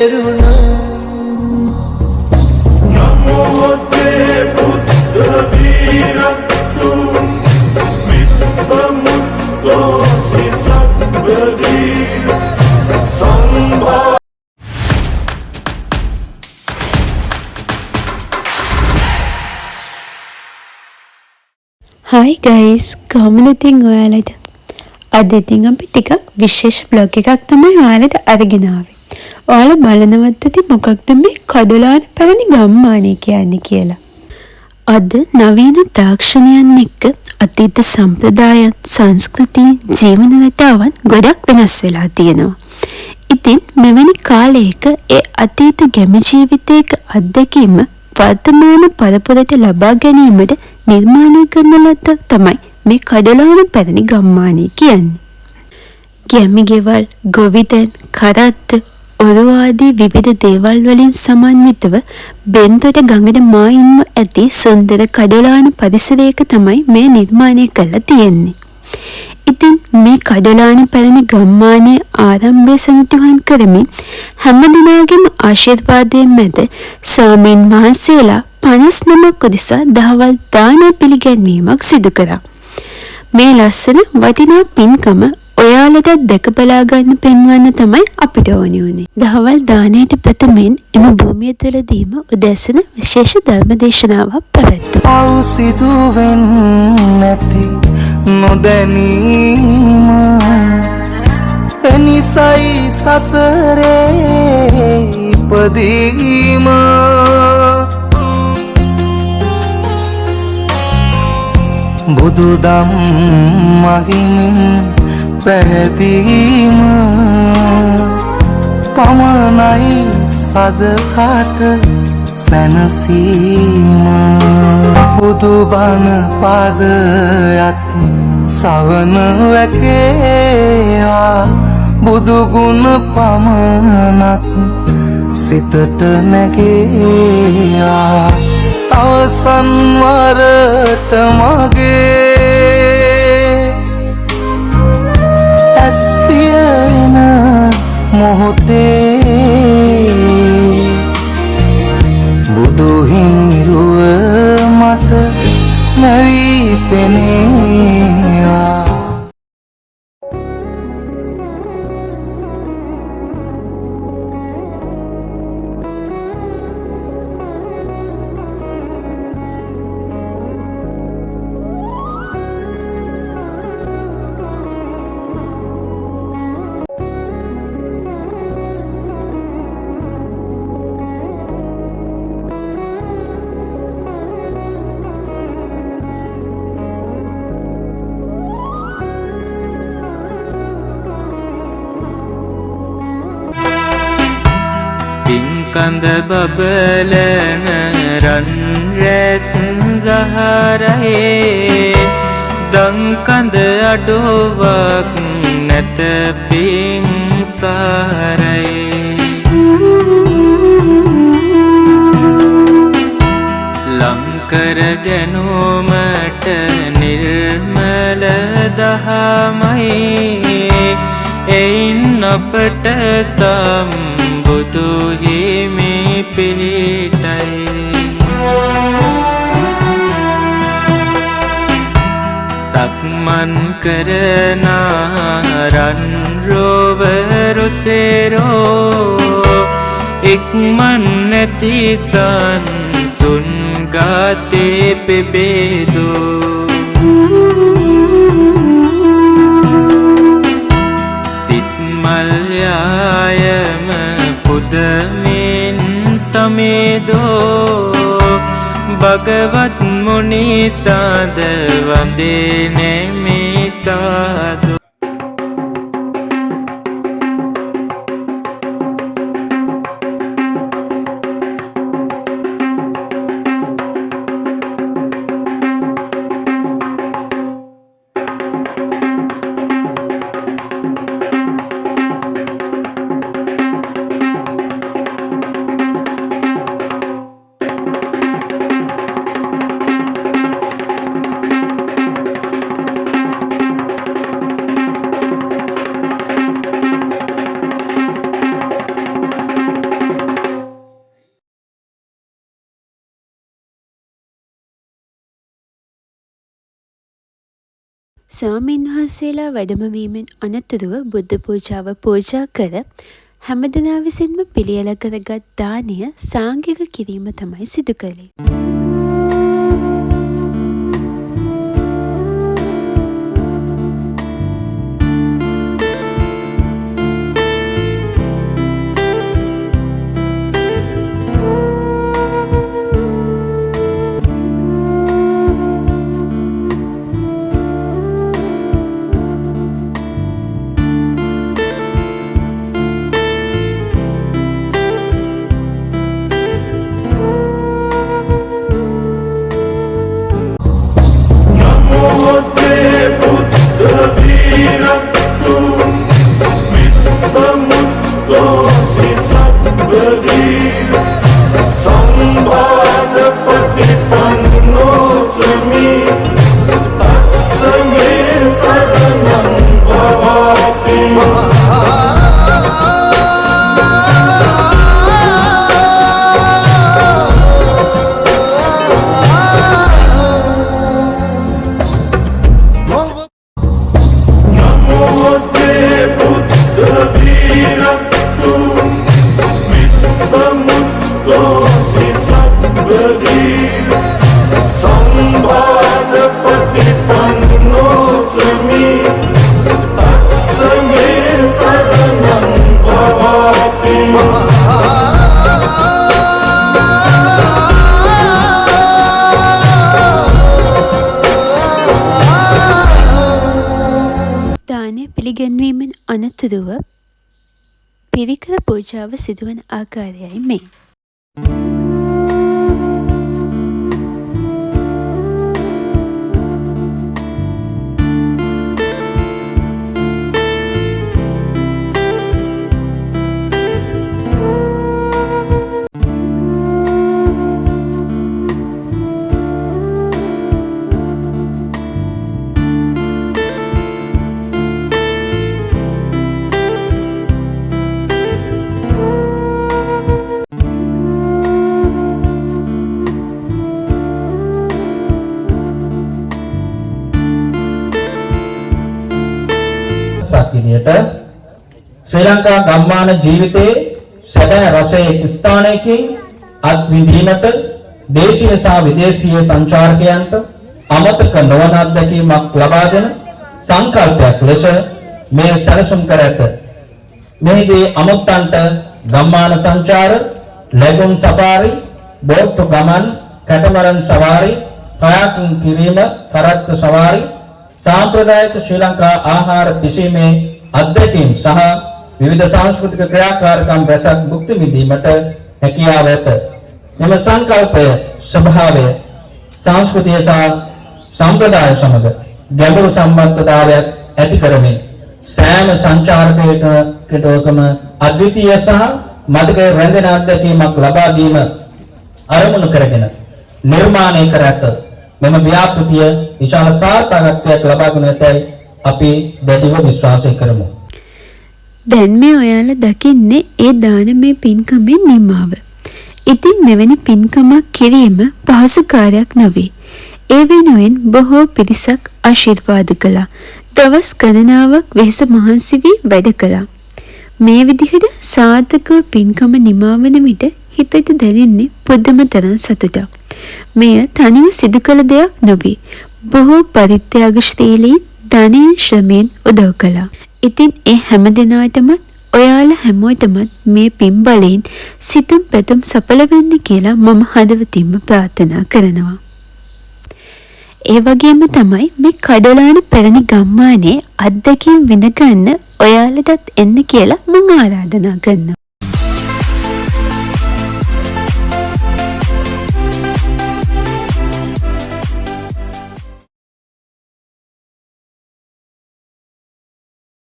Hi guys, කොහොමද ඉතින් ඔයාලට? අද ඉතින් අපි ටිකක් විශේෂ බ්ලොග් එකක් තමයි ඔයාලට අරගෙන ආවේ. ඔයාලා බලනවත් ඇති මොකක්ද මේ කඩොලාන පැරණි ගම්මානය කියන්නේ කියලා. අද නවීන තාක්ෂණයන් එක්ක අතීත සම්ප්‍රදායන්, සංස්කෘති, ජීවන රටාවන් ගොඩක් වෙනස් වෙලා තියෙනවා. ඉතින් මෙවැනි කාලයක ඒ අතීත ගැමි ජීවිතයක අත්දැකීම වර්තමාන පරපුරට ලබා ගැනීමට නිර්මාණය කරන ලද්දක් තමයි මේ කඩොලාන පැරණි ගම්මානය කියන්නේ. ගැමි ගෙවල්, ගොවිතැන්, කරත්ත, ඔරු ආදී විවිධ දේවල් වලින් සමන්විතව බෙන්තොට ගඟට මායින්ව ඇති සුන්දර කඩොලාන පරිසරයක තමයි මේ නිර්මාණය කරලා තියෙන්නේ. ඉතින් මේ කඩොලාන පැරණි ගම්මානයේ ආරම්භය සනිටුහන් කරමින් හැම දිනාගේම ආශිර්වාදයෙන් මැද ස්වාමීන් වහන්සේලා 59ක් උදෙසා දහවල් දාන පිළිගැන්වීමක් සිදු කරා. මේ ලස්සන වටිනා පින්කම ඔයාලට දැක බලා ගන්න පෙන්වන්න තමයි අපිට ඕනි වුණේ. දහවල් දානයට ප්‍රථමයෙන් එම භූමිය තුළදීම උදැසන විශේෂ ධර්ම දේශනාවක් පැවැත්වුවා. අවසිදුවෙන් නැති නොදැනීම එනිසයි සසරේ ඉපදීම බුදුදම් මහිමින් පැහැදීම පමණයි සදහට සැනසීම බුදුබණ පදයක් සවන වැකේවා බුදුගුණ පමණක් සිතට නැගේවා අවසන් වරට මගේ ඇස්පියන මොහොතේ බුදු හිමිරුව මට නැවී පෙනේවා. කඳ බබලන රන් රැස් දහරයේ දංකඳ අඩුවක් නැත පිං සාරයේ ලංකර ගැනුමට නිර්මල දහමයි එයින් අපට සම්බුදු හිමි පිහිටයි සක්මන් කරන රන් රොවරුසෙරෝ ඉක්මන් නැති සංසුන් ගාතේ පෙබේදෝ මල්යායම පුදමින් සමේදෝ භගවත් මුනි සාද වන්දේ නෙමි සාදු ස්වාමීන් වහන්සේලා වැඩමවීමෙන් අනතුරුව බුද්ධ පූජාව පූජා කර හැමදෙනා විසින්ම පිළියෙල කරගත් දානය සාංඝික කිරීම තමයි සිදු කළේ. පිළිගැන්වීමෙන් අනතුරුව පිරිකර පූජාව සිදුවන ආකාරයයි මේ. ශ්‍රී ලංකා ගම්මාන ජීවිතයේ සැබෑ රසයේ ස්ථානයකින් අත්විඳීමට දේශීය සහ විදේශීය සංචාරකයන්ට අමතක නොවන අත්දැකීමක් ලබා දෙන සංකල්පයක් ලෙස මේ සැලසුම් කර ඇත. මෙහිදී අමුත්තන්ට ගම්මාන සංචාර, ලැබුම් සෆාරි, බෝට්ටු ගමන්, කැටමරන් සවාරි, කයාකින් කිරීම, කරත්ත සවාරි, සාම්ප්‍රදායික ශ්‍රී ලංකා ආහාර පිසීමේ අත්දැකීම් සහ විවිධ සංස්කෘතික ක්‍රියාකාරකම් රැසක් භුක්ති විඳීමට හැකියාව ඇත. මෙම සංකල්පය ස්වභාවය සංස්කෘතිය සහ සම්ප්‍රදාය සමග ගැඹුරු සම්බන්ධතාවයක් ඇති කරමින් සෑම සංචාරකයෙකුටම අද්විතීය සහ මතකයේ රැඳෙන අත්දැකීමක් ලබා දීම අරමුණු කරගෙන නිර්මාණය කර ඇත. මෙම ව්‍යාපෘතිය විශාල සාර්ථකත්වයක් ලබාගෙන ඇතැයි අපි දැඩිව විශ්වාසය කරමු. දැන් මේ ඔයාලා දකින්නේ ඒ දානමය පින්කමේ නිමාව. ඉතින් මෙවැනි පින්කමක් කිරීම පහසු කාර්යයක් නොවේ. ඒ වෙනුවෙන් බොහෝ පිරිසක් ආශිර්වාද කළා. දවස් ගණනාවක් වෙහෙස මහන්සි වී වැඩ කළා. මේ විදිහට සාර්ථකව පින්කම නිමාවන විට හිතට දැනෙන්නේ පුදුම තරම් සතුටක්. මෙය තනිව සිදු කළ දෙයක් නොවේ. බොහෝ පරිත්‍යාගශීලී ධනයෙන් ශ්‍රමයෙන් උදව් කළා. ඉතින් ඒ හැම දිනාටම ඔයාලා හැමෝටම මේ පින් බලයෙන් සිතුම් පැතුම් සඵල වෙන්න කියලා මම හදවතින්ම ප්‍රාර්ථනා කරනවා. ඒ වගේම තමයි මේ කඩලාන පැරණි ගම්මානේ අත්දැකීම් විඳ ගන්න ඔයාලටත් එන්න කියලා මම ආරාධනා කරනවා.